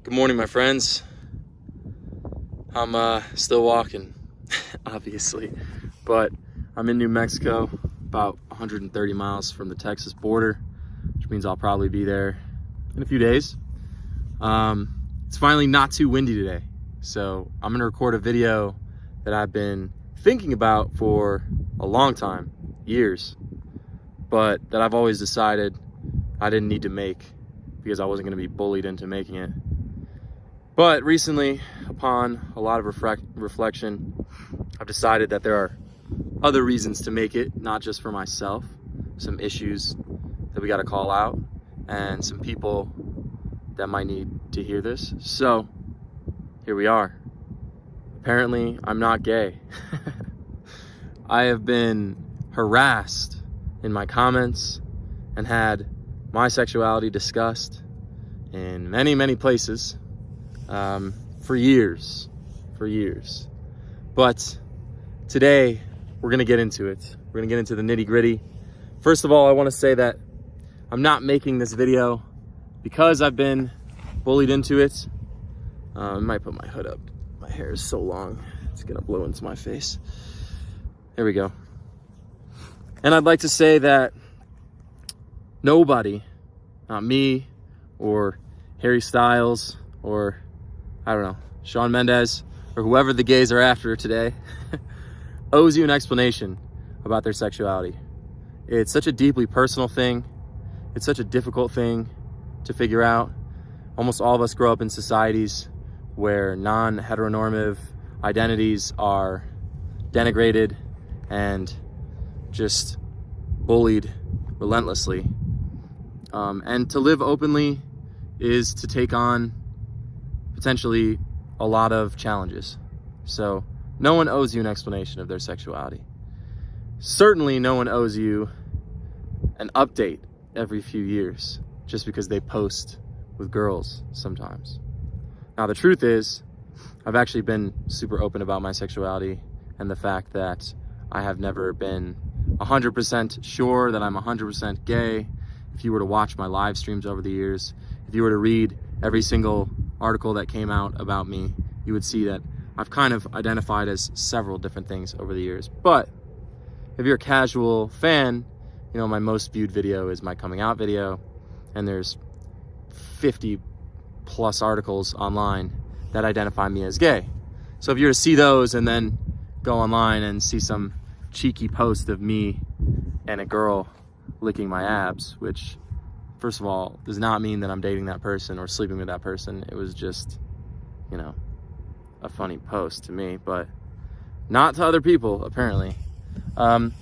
Good morning, my friends. I'm still walking, obviously, but I'm in New Mexico, about 130 miles from the Texas border, which means I'll probably be there in a few days. It's finally not too windy today, so I'm gonna record a video that I've been thinking about for a long time, years, but that I've always decided I didn't need to make because I wasn't gonna be bullied into making it. But recently, upon a lot of reflection, I've decided that there are other reasons to make it, not just for myself, some issues that we gotta call out, and some people that might need to hear this. So, here we are. Apparently, I'm not gay. I have been harassed in my comments and had my sexuality discussed in many, many places for years. But today, we're gonna get into it. We're gonna get into the nitty-gritty. First of all, I wanna say that I'm not making this video because I've been bullied into it. I might put my hood up. My hair is so long, it's gonna blow into my face. There we go. And I'd like to say that nobody, not me or Harry Styles or, I don't know, Shawn Mendes or whoever the gays are after today, owes you an explanation about their sexuality. It's such a deeply personal thing. It's such a difficult thing to figure out. Almost all of us grow up in societies where non-heteronormative identities are denigrated and just bullied relentlessly. And to live openly is to take on potentially a lot of challenges. So no one owes you an explanation of their sexuality. Certainly no one owes you an update every few years just because they post with girls sometimes. Now the truth is, I've actually been super open about my sexuality and the fact that I have never been 100% sure that I'm 100% gay. If you were to watch my live streams over the years, if you were to read every single article that came out about me, you would see that I've kind of identified as several different things over the years. But if you're a casual fan, you know, my most viewed video is my coming out video, and there's 50 plus articles online that identify me as gay. So if you were to see those and then go online and see some cheeky post of me and a girl licking my abs, which first of all does not mean that I'm dating that person or sleeping with that person. It was just, you know, a funny post to me, but not to other people apparently. Then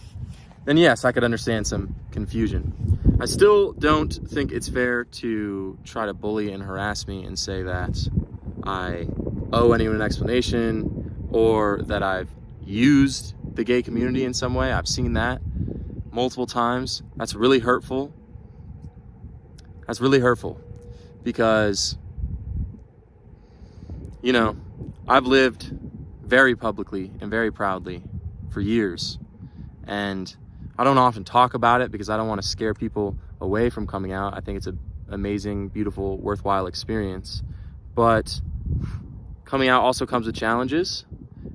yes, I could understand some confusion. I still don't think it's fair to try to bully and harass me and say that I owe anyone an explanation or that I've used the gay community in some way. I've seen that multiple times. That's really hurtful. That's really hurtful because, you know, I've lived very publicly and very proudly for years, and I don't often talk about it because I don't want to scare people away from coming out. I think it's an amazing, beautiful, worthwhile experience, but coming out also comes with challenges,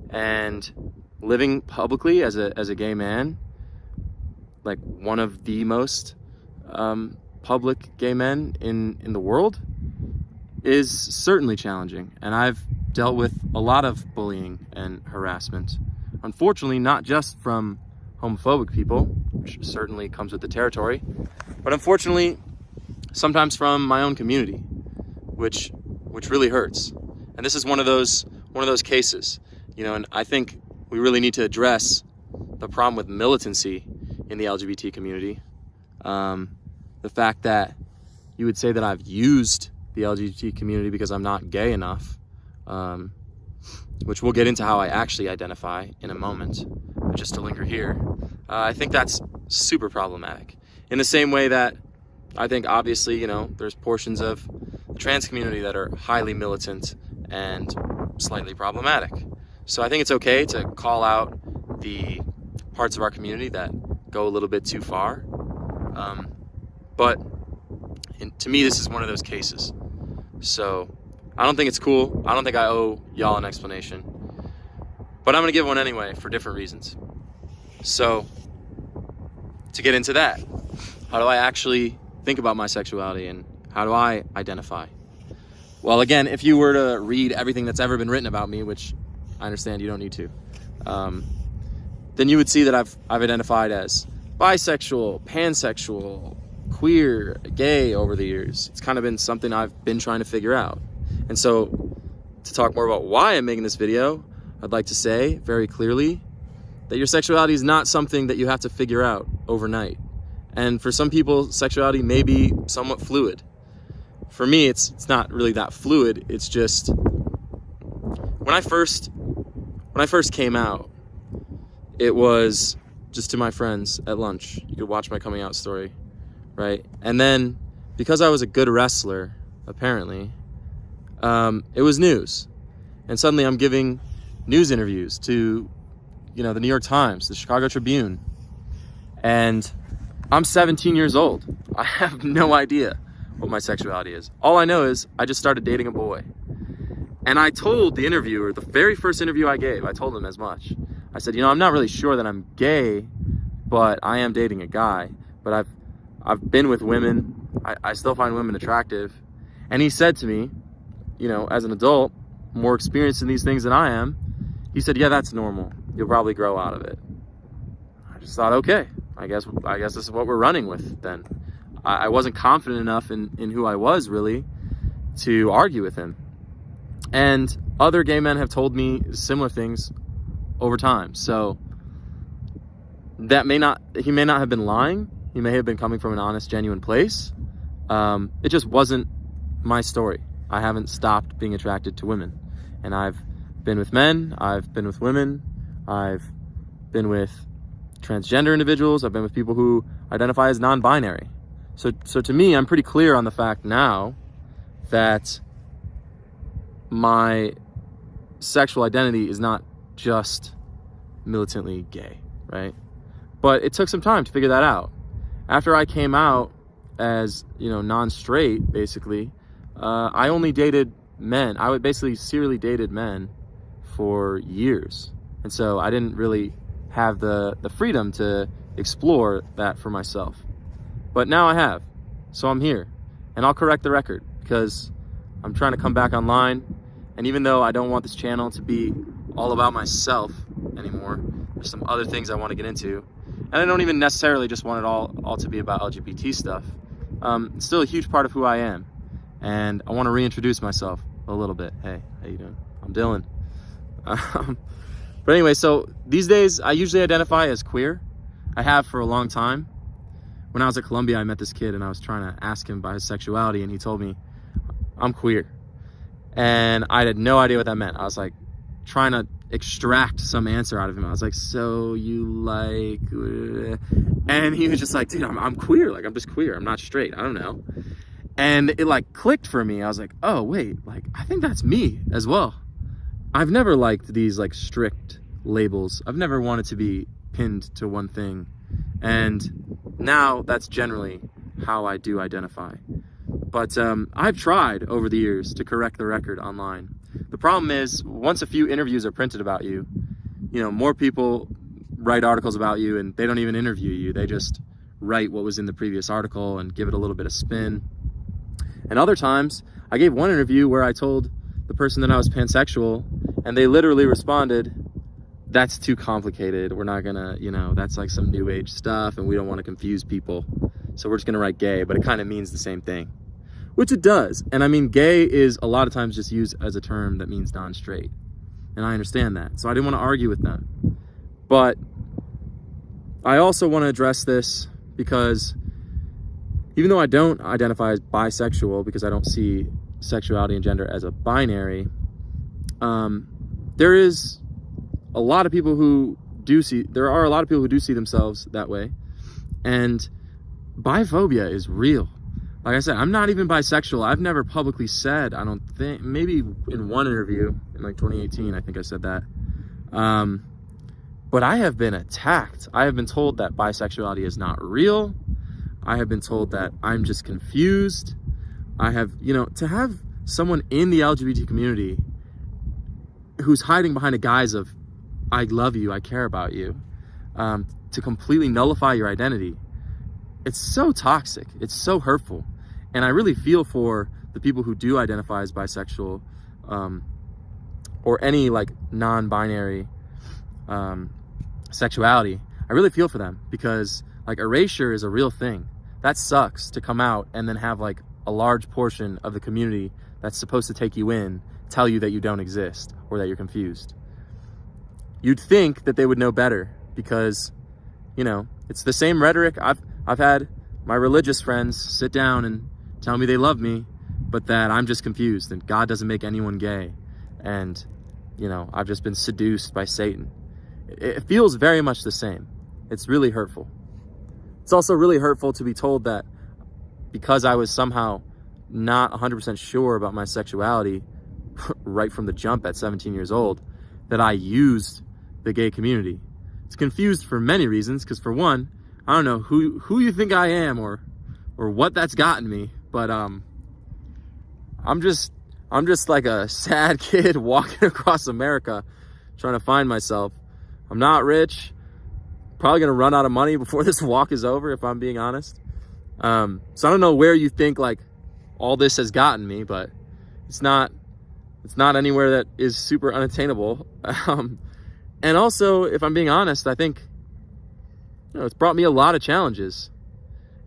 and living publicly as a gay man, like one of the most public gay men in the world, is certainly challenging. And I've dealt with a lot of bullying and harassment. Unfortunately, not just from homophobic people, which certainly comes with the territory, but unfortunately, sometimes from my own community, which really hurts. And this is one of those cases, you know, and I think we really need to address the problem with militancy in the LGBT community. The fact that you would say that I've used the LGBT community because I'm not gay enough, which we'll get into how I actually identify in a moment, but just to linger here, I think that's super problematic. In the same way that I think obviously, you know, there's portions of the trans community that are highly militant and slightly problematic. So I think it's okay to call out the parts of our community that go a little bit too far. But to me, this is one of those cases. So I don't think it's cool. I don't think I owe y'all an explanation. But I'm going to give one anyway for different reasons. So, to get into that, how do I actually think about my sexuality and how do I identify? Well, again, if you were to read everything that's ever been written about me, which I understand you don't need to, then you would see that I've identified as bisexual, pansexual, queer, gay over the years. It's kind of been something I've been trying to figure out. And so, to talk more about why I'm making this video, I'd like to say very clearly that your sexuality is not something that you have to figure out overnight. And for some people, sexuality may be somewhat fluid. For me, it's not really that fluid. It's just when I first came out, it was just to my friends at lunch. You could watch my coming out story, right? And then because I was a good wrestler, apparently, it was news. And suddenly I'm giving news interviews to, the New York Times, the Chicago Tribune. And I'm 17 years old. I have no idea what my sexuality is. All I know is I just started dating a boy. And I told the interviewer, the very first interview I gave, I told him as much. I said, I'm not really sure that I'm gay, but I am dating a guy. But I've been with women. I still find women attractive. And he said to me, as an adult, more experienced in these things than I am, he said, yeah, that's normal. You'll probably grow out of it. I just thought, okay, I guess this is what we're running with then. I wasn't confident enough in who I was really to argue with him. And other gay men have told me similar things over time. So he may not have been lying. He may have been coming from an honest, genuine place. It just wasn't my story. I haven't stopped being attracted to women. And I've been with men, I've been with women, I've been with transgender individuals, I've been with people who identify as non-binary. So to me, I'm pretty clear on the fact now that my sexual identity is not just militantly gay, right? But it took some time to figure that out. After I came out as, non-straight, basically, I only dated men. I would basically serially dated men for years. And so I didn't really have the freedom to explore that for myself. But now I have. So I'm here. And I'll correct the record because I'm trying to come back online. And even though I don't want this channel to be all about myself anymore, there's some other things I want to get into. And I don't even necessarily just want it all to be about LGBT stuff. It's still a huge part of who I am. And I want to reintroduce myself a little bit. Hey, how you doing? I'm Dylan. But anyway, so these days I usually identify as queer. I have for a long time. When I was at Columbia, I met this kid and I was trying to ask him about his sexuality and he told me, I'm queer. And I had no idea what that meant. I was like trying to extract some answer out of him. I was like, so you like... And he was just like, dude, I'm queer. Like, I'm just queer. I'm not straight. I don't know. And it like clicked for me. I was like, oh, wait, like, I think that's me as well. I've never liked these like strict labels. I've never wanted to be pinned to one thing. And now that's generally how I do identify. But I've tried over the years to correct the record online. The problem is once a few interviews are printed about you, more people write articles about you and they don't even interview you. They just write what was in the previous article and give it a little bit of spin. And other times I gave one interview where I told the person that I was pansexual and they literally responded, that's too complicated. We're not gonna, that's like some new age stuff and we don't want to confuse people. So we're just gonna write gay, but it kind of means the same thing. Which it does. And I mean, gay is a lot of times just used as a term that means non-straight. And I understand that. So I didn't want to argue with them. But I also want to address this because even though I don't identify as bisexual because I don't see sexuality and gender as a binary, there are a lot of people who do see themselves that way. And biphobia is real. Like I said, I'm not even bisexual. I've never publicly said, I don't think, maybe in one interview in like 2018, I think I said that. But I have been attacked. I have been told that bisexuality is not real. I have been told that I'm just confused. I have, to have someone in the LGBT community who's hiding behind a guise of, I love you, I care about you, to completely nullify your identity, it's so toxic, it's so hurtful. And I really feel for the people who do identify as bisexual, or any like non-binary sexuality. I really feel for them, because like erasure is a real thing. That sucks, to come out and then have like a large portion of the community that's supposed to take you in tell you that you don't exist or that you're confused. You'd think that they would know better, because, you know, it's the same rhetoric. I've had my religious friends sit down and tell me they love me, but that I'm just confused and God doesn't make anyone gay. And, you know, I've just been seduced by Satan. It feels very much the same. It's really hurtful. It's also really hurtful to be told that because I was somehow not 100% sure about my sexuality right from the jump at 17 years old, that I used the gay community. It's confused for many reasons, because for one, I don't know who you think I am or what that's gotten me, but I'm just like a sad kid walking across America trying to find myself. I'm not rich, probably gonna run out of money before this walk is over, if I'm being honest. So I don't know where you think like all this has gotten me, but it's not anywhere that is super unattainable. And also, if I'm being honest, I think, you know, it's brought me a lot of challenges,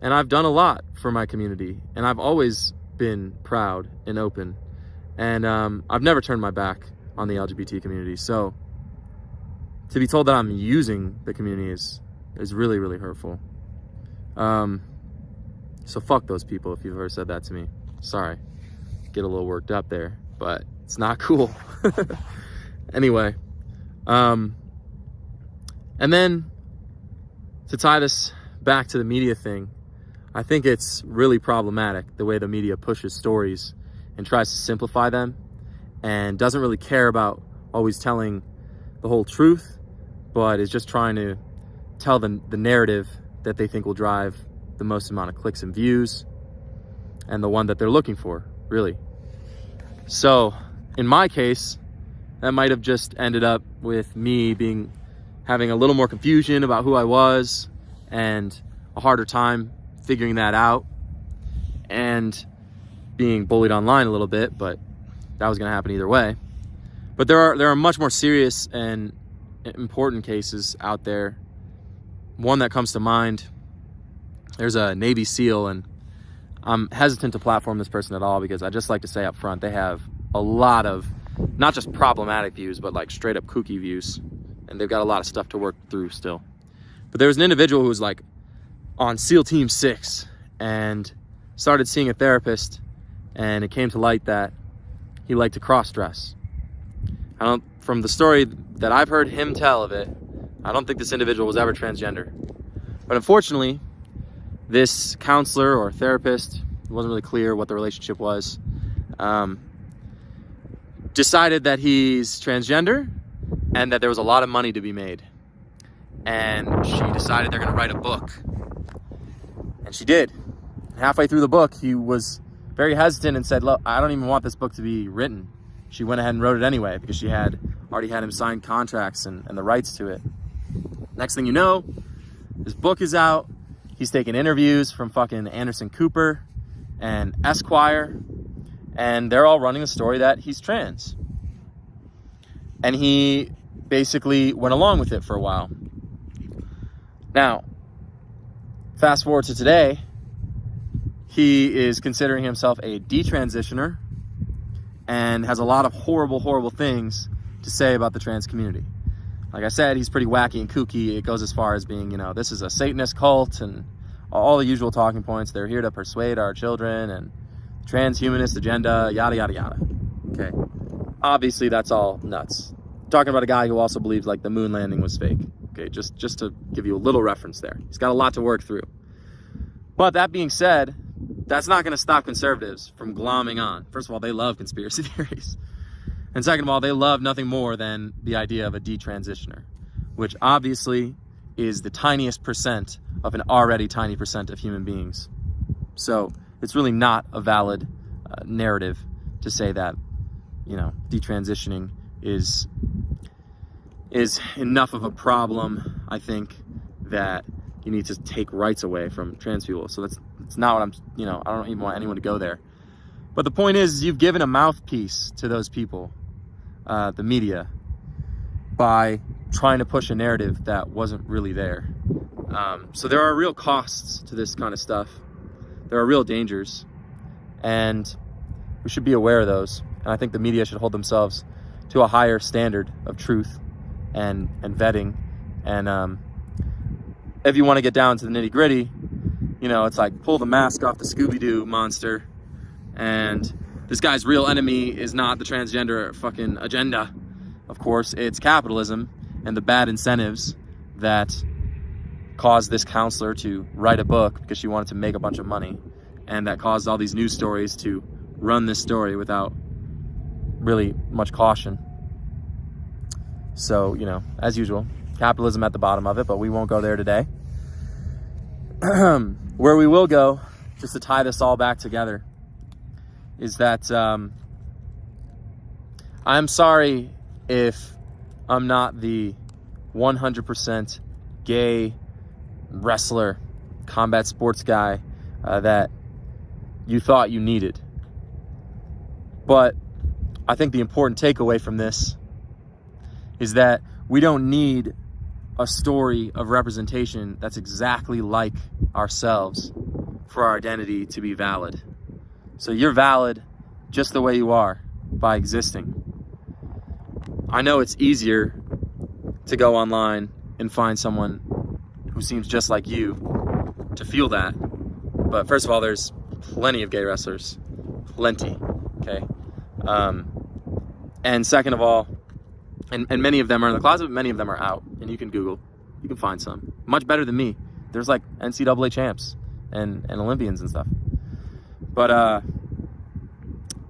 and I've done a lot for my community, and I've always been proud and open, and I've never turned my back on the LGBT community. So to be told that I'm using the community is really, really hurtful. So fuck those people if you've ever said that to me. Sorry, get a little worked up there, but it's not cool. Anyway, and then to tie this back to the media thing, I think it's really problematic the way the media pushes stories and tries to simplify them, and doesn't really care about always telling the whole truth, but is just trying to tell the narrative that they think will drive the most amount of clicks and views, and the one that they're looking for, really. So in my case, that might have just ended up with me having a little more confusion about who I was, and a harder time figuring that out, and being bullied online a little bit, but that was going to happen either way. But there are much more serious and important cases out there. One that comes to mind, there's a Navy SEAL, and I'm hesitant to platform this person at all, because I just like to say up front, they have a lot of not just problematic views, but like straight up kooky views, and they've got a lot of stuff to work through still. But there was an individual who was like on SEAL Team 6 and started seeing a therapist, and it came to light that he liked to cross-dress. From the story that I've heard him tell of it, I don't think this individual was ever transgender. But unfortunately, this counselor or therapist, it wasn't really clear what the relationship was, decided that he's transgender and that there was a lot of money to be made. And she decided they're going to write a book. And she did. Halfway through the book, he was very hesitant and said, look, I don't even want this book to be written. She went ahead and wrote it anyway, because she had already had him sign contracts and the rights to it. Next thing you know, this book is out. He's taking interviews from fucking Anderson Cooper and Esquire, and they're all running the story that he's trans. And he basically went along with it for a while. Now, fast forward to today, he is considering himself a detransitioner and has a lot of horrible, horrible things to say about the trans community. Like I said, he's pretty wacky and kooky. It goes as far as being, you know, this is a Satanist cult and all the usual talking points. They're here to persuade our children and transhumanist agenda, yada, yada, yada. Okay. Obviously, that's all nuts. Talking about a guy who also believes like the moon landing was fake. Okay, just to give you a little reference there. He's got a lot to work through. But that being said, that's not going to stop conservatives from glomming on. First of all, they love conspiracy theories. And second of all, they love nothing more than the idea of a detransitioner, which obviously is the tiniest percent of an already tiny percent of human beings. So it's really not a valid narrative to say that, detransitioning is enough of a problem. I think that you need to take rights away from trans people. So that's not what I don't even want anyone to go there. But the point is you've given a mouthpiece to those people, the media, by trying to push a narrative that wasn't really there. So there are real costs to this kind of stuff. There are real dangers, and we should be aware of those. And I think the media should hold themselves to a higher standard of truth and vetting. And if you want to get down to the nitty gritty, it's like pull the mask off the Scooby-Doo monster, and this guy's real enemy is not the transgender fucking agenda. Of course, it's capitalism and the bad incentives that caused this counselor to write a book because she wanted to make a bunch of money, and that caused all these news stories to run this story without really much caution. So, as usual, capitalism at the bottom of it, but we won't go there today. Where we will go, just to tie this all back together, is that I'm sorry if I'm not the 100% gay wrestler, combat sports guy that you thought you needed. But I think the important takeaway from this is that we don't need a story of representation that's exactly like ourselves for our identity to be valid. So you're valid just the way you are by existing. I know it's easier to go online and find someone who seems just like you to feel that. But first of all, there's plenty of gay wrestlers. Plenty. Okay? And second of all, and many of them are in the closet, but many of them are out. And you can Google. You can find some. Much better than me. There's like NCAA champs and Olympians and stuff. But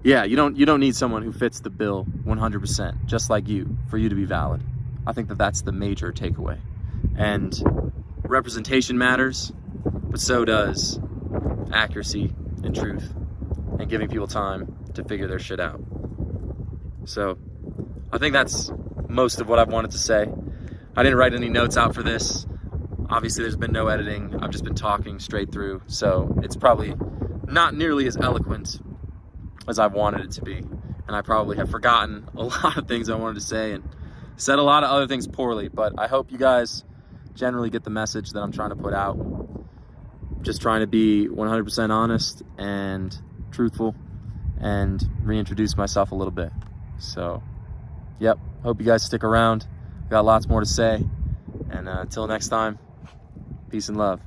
yeah, you don't need someone who fits the bill 100%, just like you, for you to be valid. I think that's the major takeaway. And representation matters, but so does accuracy and truth, and giving people time to figure their shit out. So I think that's most of what I've wanted to say. I didn't write any notes out for this. Obviously, there's been no editing. I've just been talking straight through, so it's probably not nearly as eloquent as I've wanted it to be. And I probably have forgotten a lot of things I wanted to say and said a lot of other things poorly, but I hope you guys generally get the message that I'm trying to put out. Just trying to be 100% honest and truthful and reintroduce myself a little bit. So, yep, hope you guys stick around. Got lots more to say. And until next time, peace and love.